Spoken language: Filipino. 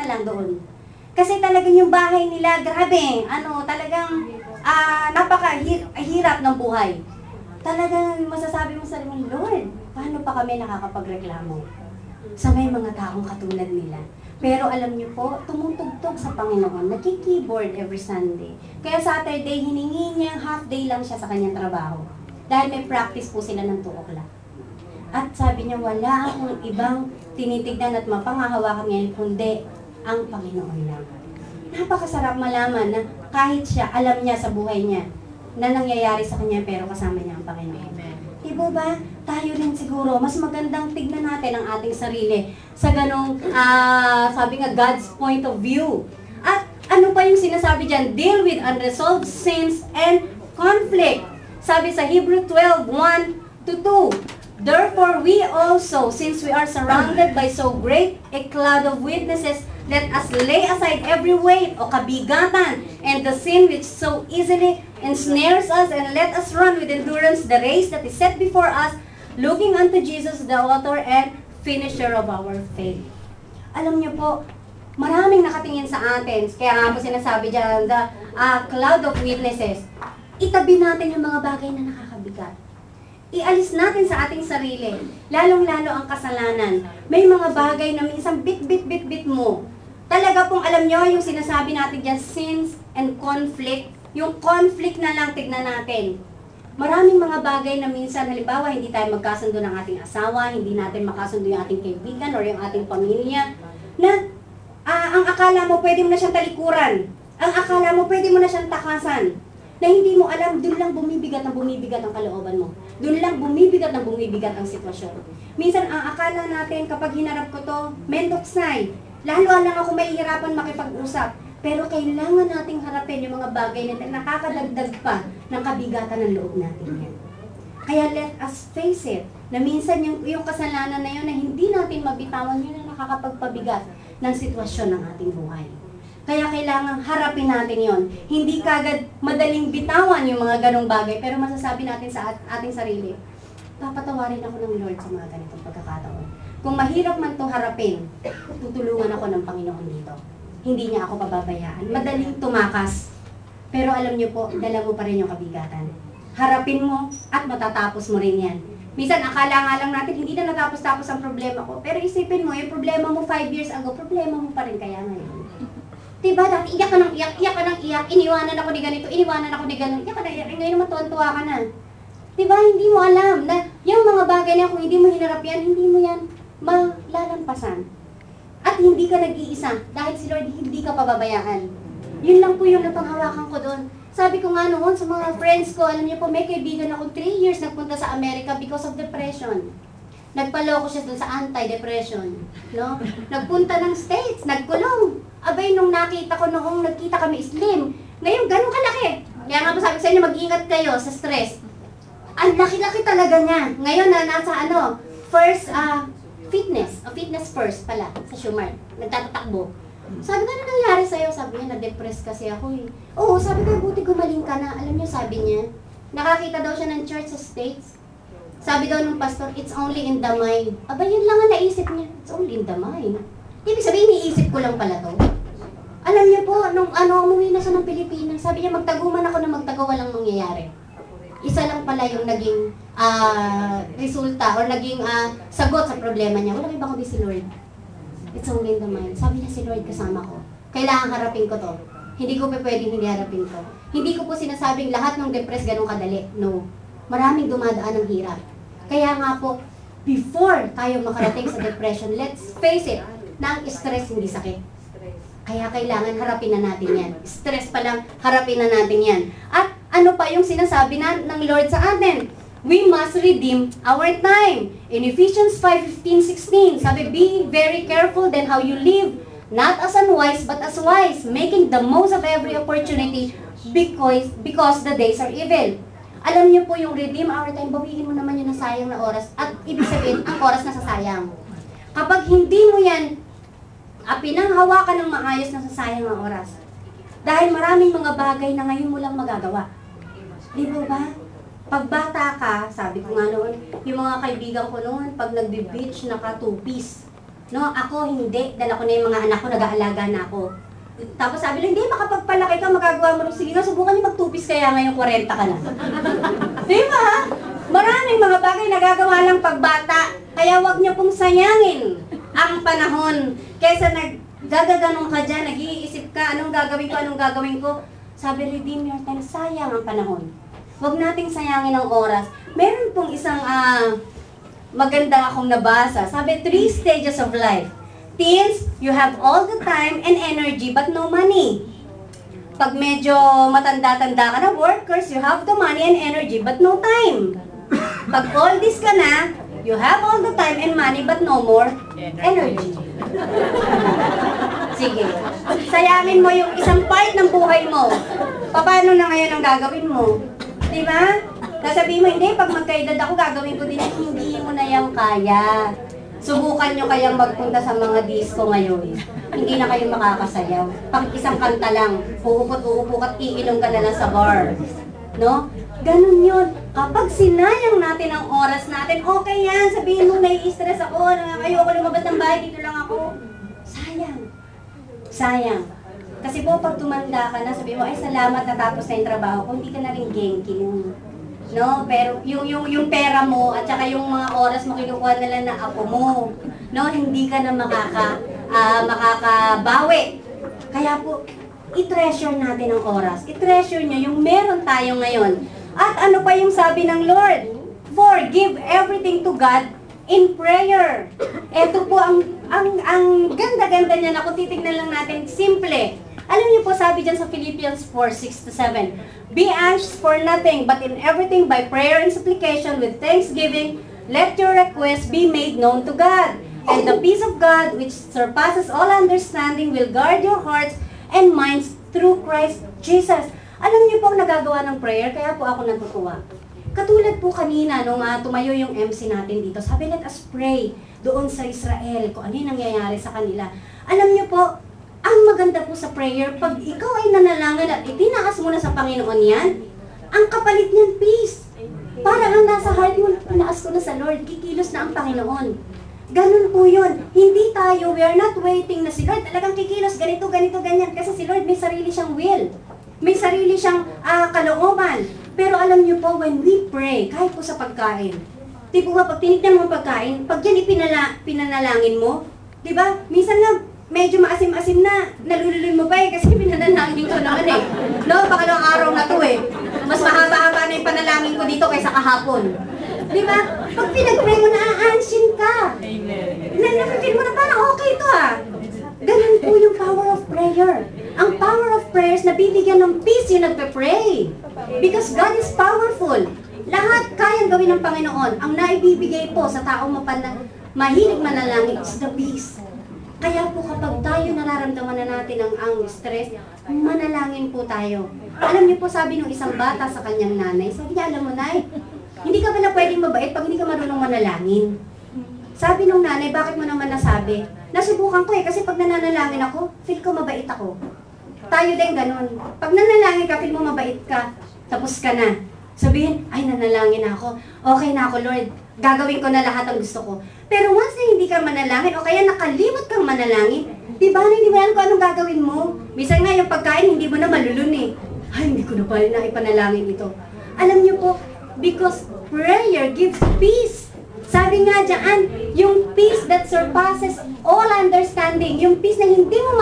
na lang doon. Kasi talagang yung bahay nila, grabe, talagang napakahirap ng buhay. Talagang masasabi mo sa sarili, Lord, paano pa kami nakakapagreklamo sa may mga taong katulad nila? Pero alam niyo po, tumutugtog sa Panginoon, nagki-keyboard every Sunday. Kaya Saturday, hiningi niya half day lang siya sa kanyang trabaho. Dahil may practice po sila ng 2 o'clock. At sabi niya, wala akong ibang tinitignan at mapangahawakan ngayon, kundi ang Panginoon lang. Napakasarap malaman na kahit siya, alam niya sa buhay niya na nangyayari sa kanya, pero kasama niya ang Panginoon. Diba ba? Tayo rin siguro, mas magandang tignan natin ang ating sarili sa ganong, sabi nga, God's point of view. At ano pa yung sinasabi dyan? Deal with unresolved sins and conflict. Sabi sa Hebrew 12:1-2, therefore we also, since we are surrounded by so great a cloud of witnesses, let us lay aside every weight o kabigatan and the sin which so easily ensnares us, and let us run with endurance the race that is set before us, looking unto Jesus, the author and finisher of our faith. Alam niyo po, maraming nakatingin sa atin, kaya nga po sinasabi dyan, the cloud of witnesses. Itabi natin yung mga bagay na nakakabigat. Ialis natin sa ating sarili, lalong-lalo ang kasalanan. May mga bagay na minsan bit mo. Talaga pong alam nyo, yung sinasabi natin dyan, sins and conflict, yung conflict na lang tignan natin. Maraming mga bagay na minsan, halimbawa, hindi tayo magkasundo ng ating asawa, hindi natin makasundo yung ating kaibigan or yung ating pamilya, na ang akala mo pwede mo na siyang talikuran, ang akala mo pwede mo na siyang takasan, na hindi mo alam, doon lang bumibigat ang kalooban mo. Doon lang bumibigat ang sitwasyon. Minsan, ang akala natin, kapag hinarap ko to, mendoksay. Lalo lang ako mahihirapan makipag-usap. Pero kailangan nating harapin yung mga bagay na nakakadagdag pa ng kabigatan ng loob natin yan. Kaya let us face it, na minsan yung kasalanan na yun na hindi natin mabitawan, yun ang nakakapagpabigat ng sitwasyon ng ating buhay. Kaya kailangan harapin natin yon. Hindi kagad madaling bitawan yung mga ganong bagay, pero masasabi natin sa ating sarili, papatawarin ako ng Lord sa mga ganitong pagkakataon. Kung mahirap man to harapin, tutulungan ako ng Panginoon dito. Hindi niya ako pababayaan. Madaling tumakas. Pero alam niyo po, dala mo pa rin yung kabigatan. Harapin mo at matatapos mo rin yan. Minsan, akala nga lang natin, hindi na natapos-tapos ang problema ko. Pero isipin mo, yung problema mo 5 years ago, problema mo pa rin kaya ngayon. Diba, dati iyak ka ng iyak, iniwanan ako ni ganito, iniwanan ako ni ganito, iyak ka na iyak, ngayon naman tuwan-tuwa ka na. Diba, hindi mo alam na yung mga bagay na kung hindi mo hinarap yan, hindi mo yan malalampasan. At hindi ka nag-iisa dahil si Lord hindi ka pababayaan. Yun lang po yung napanghawakan ko doon. Sabi ko nga noon sa mga friends ko, alam niyo po, may kaibigan ako 3 years nagpunta sa Amerika because of depression. Nagpaloko siya doon sa anti-depression. No? Nagpunta ng States, nagkulong. Abay, nung nakita ko noong nagkita kami slim, ngayon ganun kalaki. Kaya nga po sabi ko sa inyo, mag-ingat kayo sa stress. Ang laki-laki talaga niya. Ngayon na nasa first fitness first pala sa Schumer. Nagtatakbo. Sabi ko, ano nangyari sa'yo? Sabi niya, na-depress kasi ako eh. Oo, sabi ko, buti gumaling ka na. Alam niyo, sabi niya, nakakita daw siya ng church sa States. Sabi daw ng pastor, it's only in the mind. Aba, yun lang ang naisip niya. It's only in the mind. Ibig sabihin, iniisip ko lang pala to. Alam niyo po, nung umuwi na siya ng Pilipinas, sabi niya, magtaguman ako na magtago, walang mangyayari. Isa lang pala yung naging resulta or naging sagot sa problema niya. Walang iba kundi si Lord. It's only in the mind. Sabi niya, si Lord kasama ko. Kailangan harapin ko to. Hindi ko pa pwedeng hindi harapin to. Hindi ko po sinasabing lahat ng depressed ganun kadali. No. Maraming dumadaan ng hirap. Kaya nga po, before tayo makarating sa depression, let's face it, na ang stress hindi sakit. Kaya kailangan harapin na natin yan. Stress pa lang, harapin na natin yan. At ano pa yung sinasabi ng Lord sa atin? We must redeem our time. In Ephesians 5:15-16, sabi, be very careful then how you live, not as unwise but as wise, making the most of every opportunity because the days are evil. Alam niyo po yung redeem our time, bawiin mo naman yung nasayang na oras at ibig sabihin, ang oras na sasayang. Kapag hindi mo yan pinanghawakan ng maayos na sasayang na oras, dahil maraming mga bagay na ngayon mo lang magagawa. Di ba? Pag bata ka, sabi ko nga noon, yung mga kaibigan ko noon, pag nagbe-beach, naka 2-piece. No, ako hindi. Dala ko na yung mga anak ko, nag-aalaga na ako. Tapos sabi lang, hindi, makapagpalaki ka, magagawa mo rin. Sige nga, subukan niyo magtupis kaya ngayong 40 ka na. Di ba? Maraming mga bagay nagagawa lang pagbata. Kaya wag niyo pong sayangin ang panahon. Kaysa naggagaganong ka dyan, nag-iisip ka, anong gagawin ko. Sabi, redeem your time, sayang ang panahon. Wag nating sayangin ang oras. Meron pong isang maganda akong nabasa. Sabi, 3 stages of life. Teens, you have all the time and energy but no money. Pag medyo matanda-tanda ka na, workers, you have the money and energy but no time. Pag oldies ka na, you have all the time and money but no more energy. Sige. Sayangin mo yung isang part ng buhay mo. Paano na ngayon ang gagawin mo? Diba? Sasabihin mo, hindi, pag magkaedad ako, gagawin ko din, hindi mo na yung kaya. Subukan nyo kayang magpunta sa mga disco ngayon. Hindi na kayo makakasayaw. Pag isang kanta lang, uupot at iinom ka na lang sa bar. No? Ganun yun. Kapag sinayang natin ang oras natin, okay yan, sabihin mo, nai-stress ako, ayoko lumabas ng bahay, dito lang ako. Sayang. Sayang. Kasi po, pag tumanda ka na, sabihin mo, ay salamat natapos na yung trabaho ko, hindi ka na rin genki. No, pero yung pera mo at saka yung mga oras mo kinukuha nila na apo mo, no, hindi ka na makakabawi. Kaya po, i-treasure natin ang oras. I-treasure nyo yung meron tayo ngayon. At ano pa yung sabi ng Lord? Give everything to God in prayer. Ito po ang ganda-ganda niya na kung titignan lang natin, simple. Alam niyo po, sabi dyan sa Philippians 4:6-7, be anxious for nothing, but in everything by prayer and supplication with thanksgiving, let your requests be made known to God. And the peace of God, which surpasses all understanding, will guard your hearts and minds through Christ Jesus. Alam niyo po ang nagagawa ng prayer, kaya po ako natutuwa. Katulad po kanina, nung tumayo yung MC natin dito, sabi, let us pray doon sa Israel, kung ano yung nangyayari sa kanila. Alam niyo po, ang maganda po sa prayer, pag ikaw ay nanalangin at itinaas mo na sa Panginoon yan, ang kapalit niyan, peace. Parang ang nasa heart mo, tinaas ko na sa Lord, kikilos na ang Panginoon. Ganun po yun. Hindi tayo, we are not waiting na si Lord talagang kikilos, ganito, ganyan. Kasi si Lord may sarili siyang will. May sarili siyang kalooban. Pero alam niyo po, when we pray, kahit po sa pagkain, di po ba, pag tinignan mo ang pagkain, pag yan pinanalangin mo, di ba, minsan nga, medyo maasim-asim na, nalululoy mo pa kasi pinanalangin ko naman No, pangalawang araw na to Mas mahaba-haba na yung panalangin ko dito kaysa kahapon. Di ba? Pag pinag-pray mo, na-aansin ka. Amen. Na-feel mo na parang okay to Ganun po yung power of prayer. Ang power of prayers na bibigyan ng peace yung nagpe-pray. Because God is powerful. Lahat kayang gawin ng Panginoon. Ang naibibigay po sa taong mahilig manalangin is the peace. Kaya po kapag tayo nararamdaman na natin ang stress, manalangin po tayo. Alam niyo po, sabi ng isang bata sa kanyang nanay, sabi niya, alam mo, Nay, hindi ka pala pwedeng mabait pag hindi ka marunong manalangin. Sabi ng nanay, bakit mo naman nasabi? Nasubukan ko kasi pag nananalangin ako, feel ko mabait ako. Tayo din ganun. Pag nanalangin ka, feel mo mabait ka, tapos ka na. Sabihin, ay nanalangin ako. Okay na ako, Lord. Gagawin ko na lahat ang gusto ko. Pero once na hindi ka manalangin, o kaya nakalimot kang manalangin, di ba hindi mo alam kung anong gagawin mo? Minsan nga yung pagkain, hindi mo na malulun Ay, hindi ko na pala na ipanalangin ito. Alam niyo po, because prayer gives peace. Sabi nga dyan, yung peace that surpasses all understanding, yung peace na hindi mo